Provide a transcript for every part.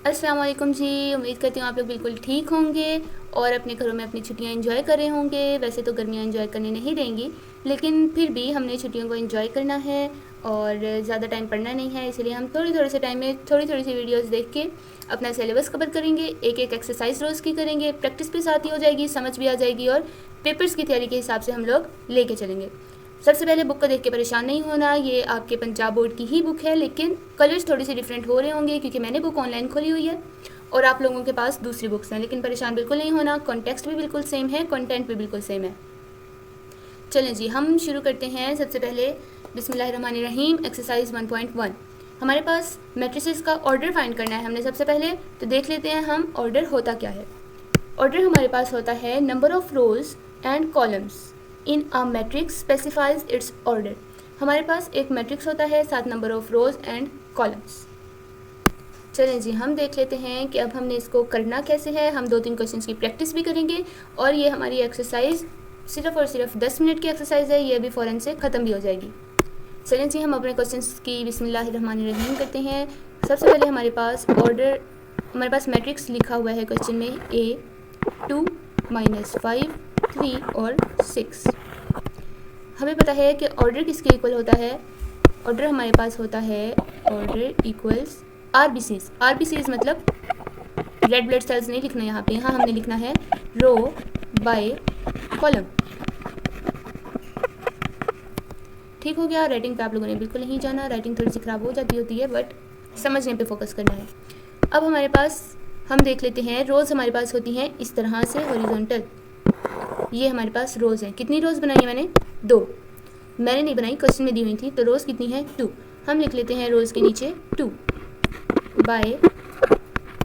अस्सलाम वालेकुम जी। उम्मीद करती हूँ आप लोग बिल्कुल ठीक होंगे और अपने घरों में अपनी छुट्टियाँ एंजॉय कर रहे होंगे। वैसे तो गर्मियाँ एंजॉय करने नहीं देंगी, लेकिन फिर भी हमने छुट्टियों को एंजॉय करना है और ज़्यादा टाइम पढ़ना नहीं है, इसलिए हम थोड़ी थोड़ी से टाइम में थोड़ी थोड़ी सी वीडियोस देख के अपना सिलेबस कवर करेंगे। एक एक एक्सरसाइज रोज़ की करेंगे, प्रैक्टिस भी साथ ही हो जाएगी, समझ भी आ जाएगी और पेपर्स की तैयारी के हिसाब से हम लोग लेके चलेंगे। सबसे पहले बुक को देख के परेशान नहीं होना, ये आपके पंजाब बोर्ड की ही बुक है, लेकिन कलर्स थोड़ी सी डिफरेंट हो रहे होंगे क्योंकि मैंने बुक ऑनलाइन खोली हुई है और आप लोगों के पास दूसरी बुक्स हैं। लेकिन परेशान बिल्कुल नहीं होना, कॉन्टेक्स्ट भी बिल्कुल सेम है, कंटेंट भी बिल्कुल सेम है। चलें जी, हम शुरू करते हैं। सबसे पहले बिस्मिल्लाहिर्रहमानिर्रहीम, एक्सरसाइज 1.1। हमारे पास मैट्रिसेस का ऑर्डर फाइंड करना है हमने सबसे पहले, तो देख लेते हैं हम ऑर्डर होता क्या है। ऑर्डर हमारे पास होता है number of rose and columns in a matrix specifies it's order. हमारे पास एक मैट्रिक्स होता है, साथ number of rose and columns. चलें जी, हम देख लेते हैं कि अब हमने इसको करना कैसे है। हम 2-3 क्वेश्चंस की प्रैक्टिस भी करेंगे और ये हमारी एक्सरसाइज सिर्फ और सिर्फ 10 मिनट की एक्सरसाइज है, ये भी फ़ौरन से ख़त्म भी हो जाएगी। चलें जी, हम अपने क्वेश्चंस की बिस्मिल्लाहिर्रहमानिर्रहीम करते हैं। सबसे पहले हमारे पास मैट्रिक्स लिखा हुआ है क्वेश्चन में A2 -5 3 और 6। हमें पता है कि ऑर्डर किसके इक्वल होता है। ऑर्डर हमारे पास होता है ऑर्डर इक्वल्स आरबीसीज। आरबीसीज मतलब रेड ब्लड सेल्स नहीं लिखना यहाँ पे, यहाँ हमने लिखना है रो बाय कॉलम। ठीक हो गया। राइटिंग पे आप लोगों ने बिल्कुल नहीं जाना, राइटिंग थोड़ी सी ख़राब हो जाती होती है, बट समझने पे फोकस करना है। अब हमारे पास हम देख लेते हैं, रोज़ हमारे पास होती हैं इस तरह से हॉरिजॉन्टल। ये हमारे पास रोज़ हैं। कितनी रोज़ बनाई है मैंने? 2। मैंने नहीं बनाई, क्वेश्चन में दी हुई थी। तो रोज़ कितनी है? 2। हम लिख लेते हैं रोज़ के नीचे 2 बाय।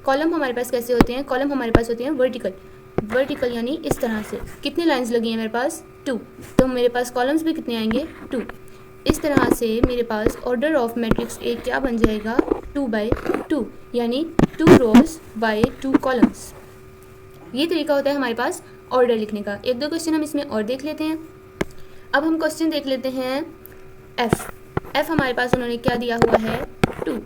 कॉलम हमारे पास कैसे होते हैं? कॉलम हमारे पास होते हैं वर्टिकल। वर्टिकल यानी इस तरह से। कितने लाइंस लगी हैं मेरे पास? 2। तो मेरे पास कॉलम्स भी कितने आएंगे? 2। इस तरह से मेरे पास ऑर्डर ऑफ मैट्रिक्स ए क्या बन जाएगा? 2/2 यानी 2 रोज बाय 2 कॉलम्स। ये तरीका होता है हमारे पास ऑर्डर लिखने का। 1-2 क्वेश्चन हम इसमें और देख लेते हैं। अब हम क्वेश्चन देख लेते हैं एफ हमारे पास उन्होंने क्या दिया हुआ है? 2।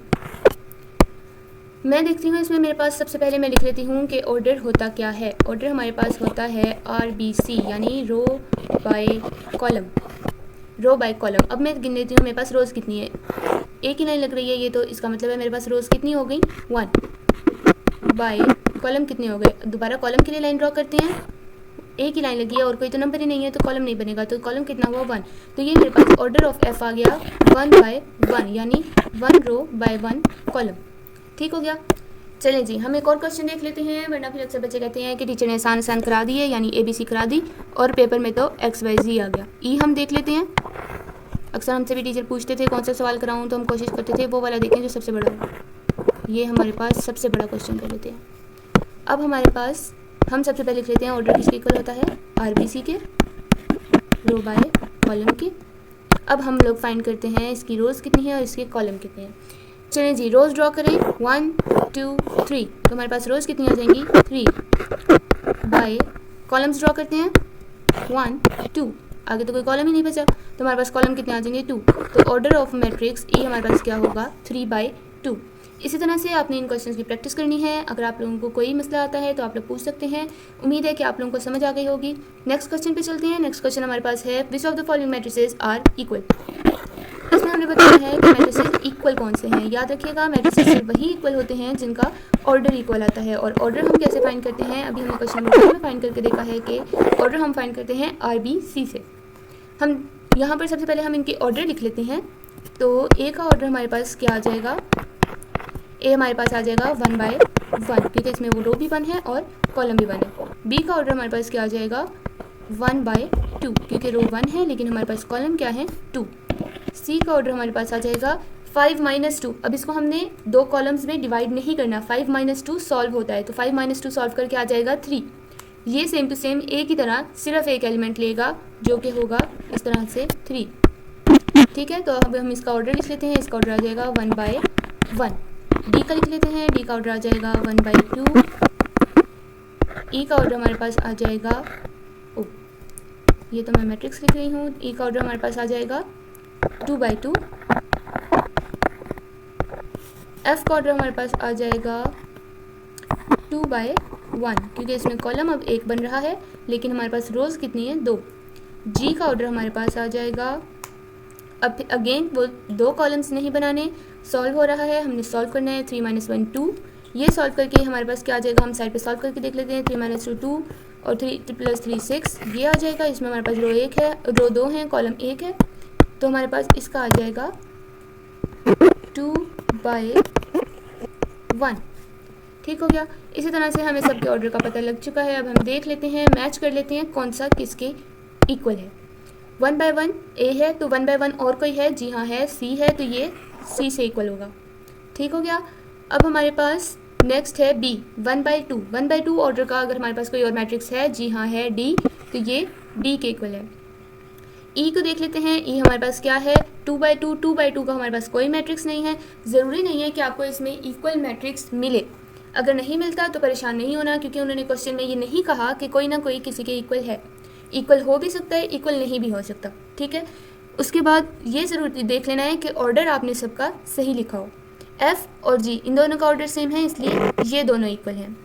मैं देखती हूँ इसमें मेरे पास सबसे पहले मैं लिख लेती हूँ कि ऑर्डर होता क्या है। ऑर्डर हमारे पास होता है RBC यानी row by column. Row by column. अब मैं गिन लेती हूँ मेरे पास रोज़ कितनी है। एक ही लाइन लग रही है ये, तो इसका मतलब है मेरे पास रोज़ कितनी हो गई? 1 बाय कॉलम कितने हो गए? दोबारा कॉलम के लिए लाइन ड्रॉ करते हैं। एक ही लाइन लगी है और कोई तो नंबर ही नहीं है, तो कॉलम नहीं बनेगा। तो कॉलम कितना हुआ? 1। तो ये मेरे पास ऑर्डर ऑफ एफ आ गया 1/1 यानी 1 रो बाय 1 कॉलम। ठीक हो गया। चलें जी, हम एक और क्वेश्चन देख लेते हैं, वरना फिर अक्सर बच्चे कहते हैं कि टीचर ने आसान आसान करा दी है, यानी ABC करा दी और पेपर में तो XYZ आ गया। ई हम देख लेते हैं। अक्सर हमसे भी टीचर पूछते थे कौन सा सवाल कराऊँ, तो हम कोशिश करते थे वो वाला देखें जो सबसे बड़ा हो। ये हमारे पास सबसे बड़ा क्वेश्चन कर लेते हैं। अब हमारे पास हम सबसे पहले लिख लेते हैं ऑर्डर किसके इक्वल होता है? RBC के, रो बाय कॉलम के। अब हम लोग फाइंड करते हैं इसकी रोज़ कितनी है और इसके कॉलम कितने हैं। चलें जी, रोज़ ड्रॉ करें। 1 2 3। तो हमारे पास रोज़ कितनी आ जाएंगी? 3 बाय कॉलम्स ड्रॉ करते हैं 1 2। आगे तो कोई कॉलम ही नहीं बचा, तो हमारे पास कॉलम कितने आ जाएंगे? 2। तो ऑर्डर ऑफ मैट्रिक्स ई हमारे पास क्या होगा? 3/2। इसी तरह से आपने इन क्वेश्चंस की प्रैक्टिस करनी है। अगर आप लोगों को कोई मसला आता है तो आप लोग पूछ सकते हैं। उम्मीद है कि आप लोगों को समझ आ गई होगी। नेक्स्ट क्वेश्चन पे चलते हैं। नेक्स्ट क्वेश्चन हमारे पास है which of the following matrices are equal. इसमें हमने बताया है कि मैट्रिसेस इक्वल कौन से हैं। याद रखिएगा, मैट्रिसेस वही इक्वल होते हैं जिनका ऑर्डर इक्वल आता है। और ऑर्डर हम कैसे फाइंड करते हैं? अभी हमने क्वेश्चन नंबर 2 में फाइंड करके देखा है कि ऑर्डर हम फाइंड करते हैं RBC से। हम यहाँ पर सबसे पहले हम इनके ऑर्डर लिख लेते हैं। तो ए का ऑर्डर हमारे पास क्या आ जाएगा? ए हमारे पास आ जाएगा 1/1 क्योंकि इसमें वो रो भी 1 है और कॉलम भी 1 है। बी का ऑर्डर हमारे पास क्या आ जाएगा? 1/2 क्योंकि रो 1 है लेकिन हमारे पास कॉलम क्या है? 2। सी का ऑर्डर हमारे पास आ जाएगा 5 - 2। अब इसको हमने 2 कॉलम्स में डिवाइड नहीं करना, 5 - 2 सॉल्व होता है, तो 5 - 2 सॉल्व करके आ जाएगा 3। ये सेम टू सेम ए की तरह सिर्फ एक एलिमेंट लेगा जो कि होगा इस तरह से 3। ठीक है, तो अब हम इसका ऑर्डर लिख लेते हैं। इसका ऑर्डर आ जाएगा 1/1। डी का लिख लेते हैं। डी का ऑर्डर आ जाएगा 1/2। ई का ऑर्डर हमारे पास आ जाएगा, ये तो मैं मैट्रिक्स लिख रही हूँ। ई का ऑर्डर हमारे पास आ जाएगा 2/2। एफ का ऑर्डर हमारे पास आ जाएगा 2/1, क्योंकि इसमें कॉलम अब 1 बन रहा है, लेकिन हमारे पास रोज़ कितनी है, 2। जी का ऑर्डर हमारे पास आ जाएगा। अब अगेन वो 2 कॉलम्स नहीं बनाने, सॉल्व हो रहा है, हमने सॉल्व करना है। 3 - 1 2, ये सॉल्व करके हमारे पास क्या आ जाएगा, हम साइड पे सॉल्व करके देख लेते हैं। 3 - 2 2 और 3 + 3 6, ये आ जाएगा। इसमें हमारे पास रो 1 है, रो 2 है, कॉलम 1 है, तो हमारे पास इसका आ जाएगा 2/1। ठीक हो गया। इसी तरह से हमें सबके ऑर्डर का पता लग चुका है। अब हम देख लेते हैं, मैच कर लेते हैं कौन सा किसके इक्वल है। 1/1 ए है, तो 1/1 और कोई है, जी हाँ है, सी है, तो ये सी से इक्वल होगा। ठीक हो गया। अब हमारे पास नेक्स्ट है बी, 1/2। 1/2 ऑर्डर का अगर हमारे पास कोई और मैट्रिक्स है, जी हाँ है, डी, तो ये डी के इक्वल है। ई को देख लेते हैं। ई हमारे पास क्या है, 2/2। 2/2 का हमारे पास कोई मैट्रिक्स नहीं है। ज़रूरी नहीं है कि आपको इसमें इक्वल मैट्रिक्स मिले, अगर नहीं मिलता तो परेशान नहीं होना, क्योंकि उन्होंने क्वेश्चन में ये नहीं कहा कि कोई ना कोई किसी के इक्वल है। इक्वल हो भी सकता है, इक्वल नहीं भी हो सकता। ठीक है। उसके बाद ये ज़रूर देख लेना है कि ऑर्डर आपने सबका सही लिखा हो। एफ़ और जी इन दोनों का ऑर्डर सेम है, इसलिए ये दोनों इक्वल हैं।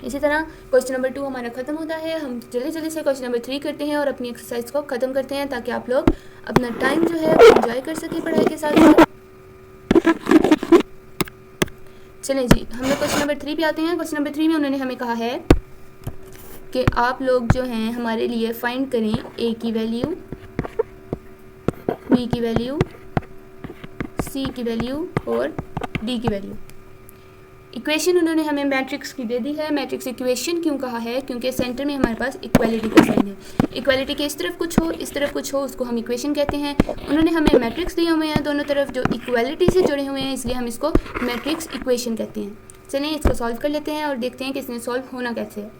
इसी तरह क्वेश्चन नंबर 2 हमारा ख़त्म होता है। हम जल्दी जल्दी से क्वेश्चन नंबर 3 करते हैं और अपनी एक्सरसाइज को ख़त्म करते हैं, ताकि आप लोग अपना टाइम जो है वो एंजॉय कर सकें पढ़ाई के साथ साथ। चलें जी, हम लोग क्वेश्चन नंबर 3 पे आते हैं। क्वेश्चन नंबर 3 में उन्होंने हमें कहा है कि आप लोग जो हैं हमारे लिए फाइंड करें ए की वैल्यू, बी की वैल्यू, सी की वैल्यू और डी की वैल्यू। इक्वेशन उन्होंने हमें मैट्रिक्स की दे दी है। मैट्रिक्स इक्वेशन क्यों कहा है, क्योंकि सेंटर में हमारे पास इक्वालिटी का साइन है। इक्वालिटी के इस तरफ कुछ हो, इस तरफ कुछ हो, उसको हम इक्वेशन कहते हैं। उन्होंने हमें मैट्रिक्स दिए हुए हैं दोनों तरफ जो इक्वालिटी से जुड़े हुए हैं, इसलिए हम इसको मैट्रिक्स इक्वेशन कहते हैं। चलिए इसको सॉल्व कर लेते हैं और देखते हैं कि इसमें सॉल्व होना कैसे है।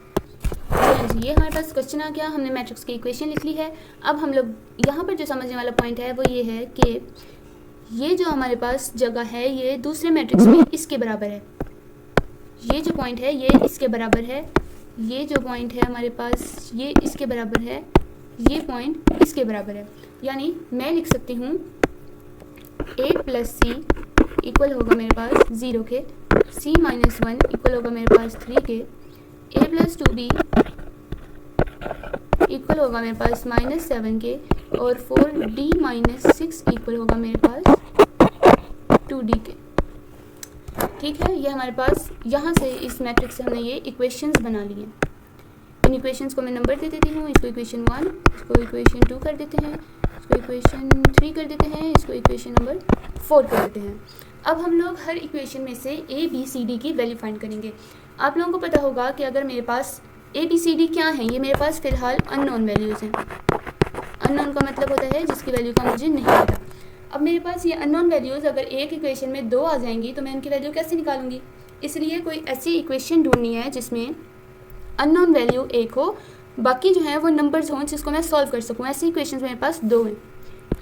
चलिए ये हमारे पास क्वेश्चन आ गया, हमने मैट्रिक्स की इक्वेशन लिख ली है। अब हम लोग यहाँ पर जो समझने वाला पॉइंट है वो ये है कि ये जो हमारे पास जगह है ये दूसरे मैट्रिक्स में इसके बराबर है। ये जो पॉइंट है ये इसके बराबर है, ये जो पॉइंट है हमारे पास ये इसके बराबर है, ये पॉइंट इसके बराबर है। यानी मैं लिख सकती हूँ a + c इक्वल होगा मेरे पास 0 के, c - 1 इक्वल होगा मेरे पास 3 के, a + 2b इक्वल होगा मेरे पास -7 के, और 4d - 6 इक्वल होगा मेरे पास 2d के। ठीक है। ये हमारे पास यहाँ से इस मैट्रिक्स से हमने ये इक्वेशंस बना लिए। इन इक्वेशंस को मैं नंबर दे देती हूँ। इसको इक्वेशन 1, इसको इक्वेशन 2 कर देते हैं, इसको इक्वेशन 3 कर देते हैं, इसको इक्वेशन नंबर 4 कर देते हैं। अब हम लोग हर इक्वेशन में से ए बी सी डी की वैल्यू फाइंड करेंगे। आप लोगों को पता होगा कि अगर मेरे पास ए बी सी डी क्या है, ये मेरे पास फ़िलहाल अननोन वैल्यूज़ हैं। अननोन का मतलब होता है जिसकी वैल्यू का मुझे नहीं पता। अब मेरे पास ये अननोन वैल्यूज़ अगर एक इक्वेशन में 2 आ जाएंगी तो मैं उनकी वैल्यू कैसे निकालूंगी। इसलिए कोई ऐसी इक्वेशन ढूंढनी है जिसमें अननोन वैल्यू 1 हो, बाकी जो है वो नंबर्स हों जिसको मैं सॉल्व कर सकूँ। ऐसी इक्वेशन मेरे पास 2 हैं,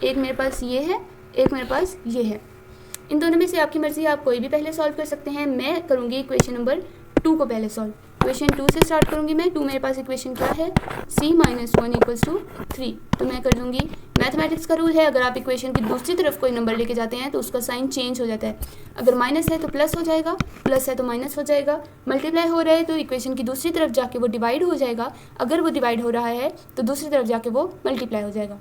एक मेरे पास ये है, एक मेरे पास ये है। इन दोनों में से आपकी मर्ज़ी, आप कोई भी पहले सॉल्व कर सकते हैं। मैं करूँगी इक्वेशन नंबर 2 को पहले सॉल्व। इक्वेशन 2 से स्टार्ट करूँगी मैं। 2 मेरे पास इक्वेशन क्या है, c - 1 = 3। तो मैं कर दूँगी, मैथमेटिक्स का रूल है, अगर आप इक्वेशन की दूसरी तरफ कोई नंबर लेके जाते हैं तो उसका साइन चेंज हो जाता है। अगर माइनस है तो प्लस हो जाएगा, प्लस है तो माइनस हो जाएगा। मल्टीप्लाई हो रहा है तो इक्वेशन की दूसरी तरफ जाके वो डिवाइड हो जाएगा। अगर वो डिवाइड हो रहा है तो दूसरी तरफ जाके वो मल्टीप्लाई हो जाएगा।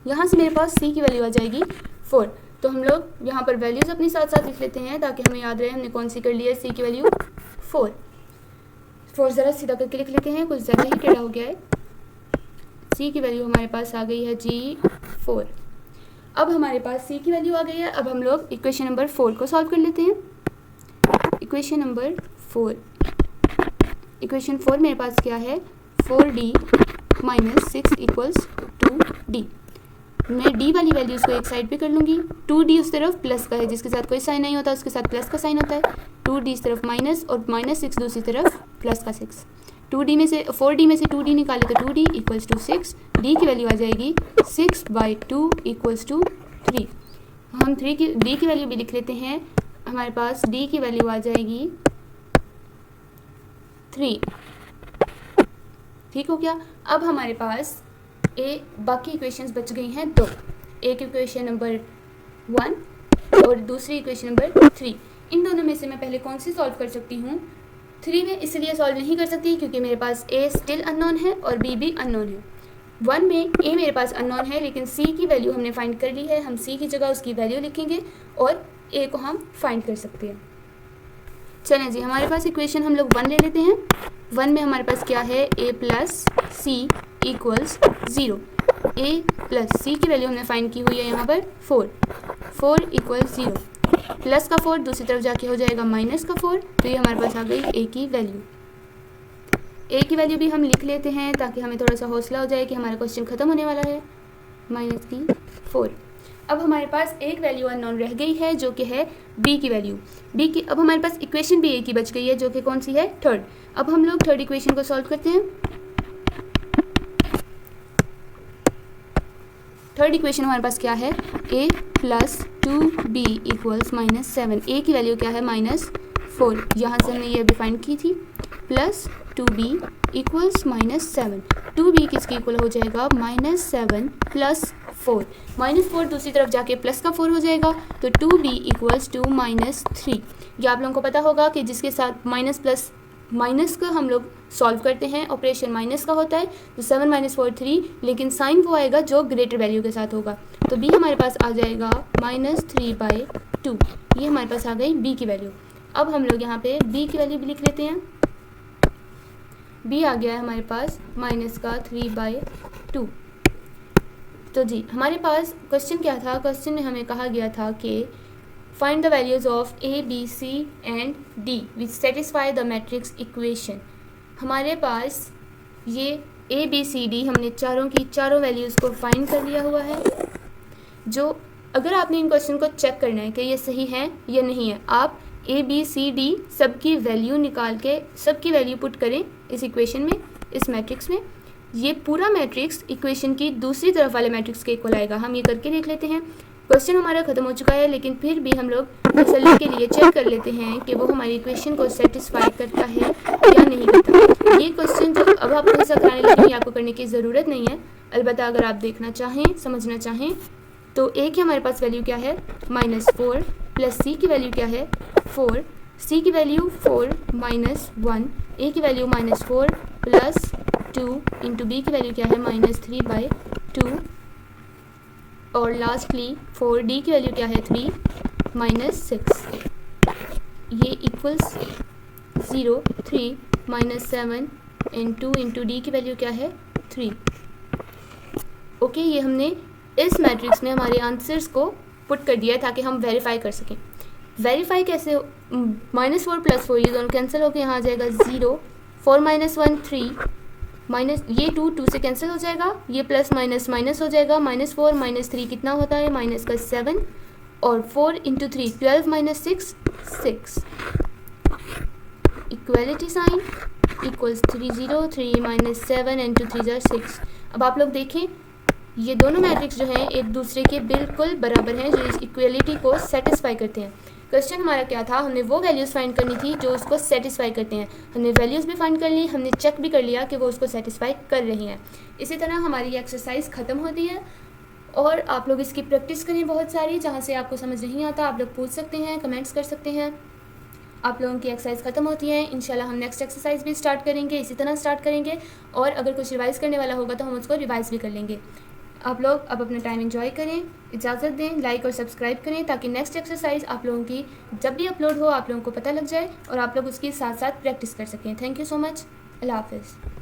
यहाँ से मेरे पास c की वैल्यू आ जाएगी 4। तो हम लोग यहाँ पर वैल्यूज़ अपनी साथ साथ लिख लेते हैं ताकि हमें याद रहे हमने कौन सी कर ली है। c की वैल्यू 4 ज़रा सीधा करके लिख लेते हैं, कुछ ज़्यादा ही टेढ़ा हो गया है। c की वैल्यू हमारे पास आ गई है जी 4। अब हमारे पास c की वैल्यू आ गई है। अब हम लोग इक्वेशन नंबर 4 को सॉल्व कर लेते हैं। इक्वेशन नंबर 4, इक्वेशन 4 मेरे पास क्या है, 4d - 6 = 2d। मैं d वाली वैल्यूज़ को एक साइड पे कर लूँगी। 2d उस तरफ प्लस का है, जिसके साथ कोई साइन नहीं होता उसके साथ प्लस का साइन होता है। 2d इस तरफ माइनस और -6 दूसरी तरफ प्लस का 6। 4d में से 2d निकाले तो 2d = 6। d की वैल्यू आ जाएगी 6/2 = 3। हम d की वैल्यू भी लिख लेते हैं। हमारे पास d की वैल्यू आ जाएगी 3। ठीक हो गया। अब हमारे पास बाकी इक्वेशंस बच गई हैं 2। एक इक्वेशन नंबर 1 और दूसरी इक्वेशन नंबर 3। इन दोनों में से मैं पहले कौन सी सॉल्व कर सकती हूँ, 3 में इसलिए सॉल्व नहीं कर सकती क्योंकि मेरे पास a स्टिल अननोन है और b भी अननोन है। 1 में a मेरे पास अननोन है लेकिन c की वैल्यू हमने फाइंड कर ली है, हम c की जगह उसकी वैल्यू लिखेंगे और a को हम फाइंड कर सकते हैं। चलें जी, हमारे पास इक्वेशन हम लोग 1 ले लेते हैं। 1 में हमारे पास क्या है, a plus c equals 0। a plus c की वैल्यू हमने फाइंड की हुई है यहाँ पर 4 इक्वल्स 0। प्लस का 4 दूसरी तरफ जाके हो जाएगा माइनस का 4, तो ये हमारे पास आ गई a की वैल्यू। a की वैल्यू भी हम लिख लेते हैं ताकि हमें थोड़ा सा हौसला हो जाए कि हमारा क्वेश्चन ख़त्म होने वाला है। माइनस की 4। अब हमारे पास एक वैल्यू अननोन रह गई है जो कि है b की वैल्यू। b की अब हमारे पास इक्वेशन भी a की बच गई है जो कि कौन सी है, थर्ड। अब हम लोग थर्ड इक्वेशन को सॉल्व करते हैं। थर्ड इक्वेशन हमारे पास क्या है, a plus 2b equals -7। a की वैल्यू क्या है, -4, यहाँ से हमने ये अभी फाइंड की थी। Plus 2b equals -7। 2b किसके इक्वल हो जाएगा, -7 प्लस 4। -4 दूसरी तरफ जाके प्लस का 4 हो जाएगा, तो 2b इक्वल्स टू -3। ये आप लोगों को पता होगा कि जिसके साथ माइनस प्लस माइनस का हम लोग सॉल्व करते हैं, ऑपरेशन माइनस का होता है, तो 7 - 4 3, लेकिन साइन वो आएगा जो ग्रेटर वैल्यू के साथ होगा। तो b हमारे पास आ जाएगा -3/2। ये हमारे पास आ गई b की वैल्यू। अब हम लोग यहाँ पे b की वैल्यू भी लिख लेते हैं। b आ गया है हमारे पास -3/2। तो जी हमारे पास क्वेश्चन क्या था, क्वेश्चन में हमें कहा गया था कि find the values of a, b, c and d which satisfy the matrix equation. हमारे पास ये a, b, c, d हमने चारों की चारों वैल्यूज़ को फाइंड कर लिया हुआ है। जो अगर आपने इन क्वेश्चन को चेक करना है कि ये सही है या नहीं है, आप a, b, c, d सबकी वैल्यू निकाल के सबकी वैल्यू पुट करें इस इक्वेशन में, इस मैट्रिक्स में। ये पूरा मैट्रिक्स इक्वेशन की दूसरी तरफ वाले मैट्रिक्स के इक्वल आएगा। हम ये करके देख लेते हैं। क्वेश्चन हमारा ख़त्म हो चुका है, लेकिन फिर भी हम लोग तसल्ली के लिए चेक कर लेते हैं कि वो हमारी इक्वेशन को सेटिस्फाई करता है या नहीं करता। ये क्वेश्चन जो अब आपको ऐसा कराने लगे, आपको करने की ज़रूरत नहीं है। अलबत्ता अगर आप देखना चाहें, समझना चाहें, तो a की हमारे पास वैल्यू क्या है, -4, प्लस c की वैल्यू क्या है, 4, c की वैल्यू 4 -1, a की वैल्यू -4 प्लस 2 इंटू b की वैल्यू क्या है, -3/2, और लास्टली 4d की वैल्यू क्या है, 3 -6। ये इक्वल्स 0, 3 -7 एंड 2 इंटू डी की वैल्यू क्या है, 3। ओके, ये हमने इस मैट्रिक्स में हमारे आंसर्स को पुट कर दिया है ताकि हम वेरीफाई कर सकें। वेरीफाई कैसे, -4 प्लस 4 ये दोनों कैंसिल होकर यहाँ आ जाएगा 0, 4 -1 3, माइनस ये 2 से कैंसिल हो जाएगा, ये प्लस माइनस माइनस हो जाएगा, -4 -3 कितना होता है, माइनस का 7, और 4 into 3 12 - 6 6। Equality sign equals 3 0 3 -7 and 2 3 6। अब आप लोग देखें, ये दोनों मैट्रिक्स जो हैं एक दूसरे के बिल्कुल बराबर हैं जो इस इक्वलिटी को सेटिस्फाई करते हैं। क्वेश्चन हमारा क्या था, हमने वो वैल्यूज़ फाइंड करनी थी जो उसको सेटिस्फाई करते हैं। हमने वैल्यूज़ भी फाइंड कर ली, हमने चेक भी कर लिया कि वो उसको सेटिस्फाई कर रही हैं। इसी तरह हमारी ये एक्सरसाइज ख़त्म होती है और आप लोग इसकी प्रैक्टिस करें बहुत सारी। जहाँ से आपको समझ नहीं आता आप लोग पूछ सकते हैं, कमेंट्स कर सकते हैं। आप लोगों की एक्सरसाइज ख़त्म होती है, इंशाल्लाह हम नेक्स्ट एक्सरसाइज भी स्टार्ट करेंगे, इसी तरह स्टार्ट करेंगे, और अगर कुछ रिवाइज़ करने वाला होगा तो हम उसको रिवाइज़ भी कर लेंगे। आप लोग अब अपना टाइम एंजॉय करें, इजाज़त दें, लाइक और सब्सक्राइब करें ताकि नेक्स्ट एक्सरसाइज आप लोगों की जब भी अपलोड हो आप लोगों को पता लग जाए और आप लोग उसके साथ साथ प्रैक्टिस कर सकें। Thank you so much. अल्लाह हाफ़िज़।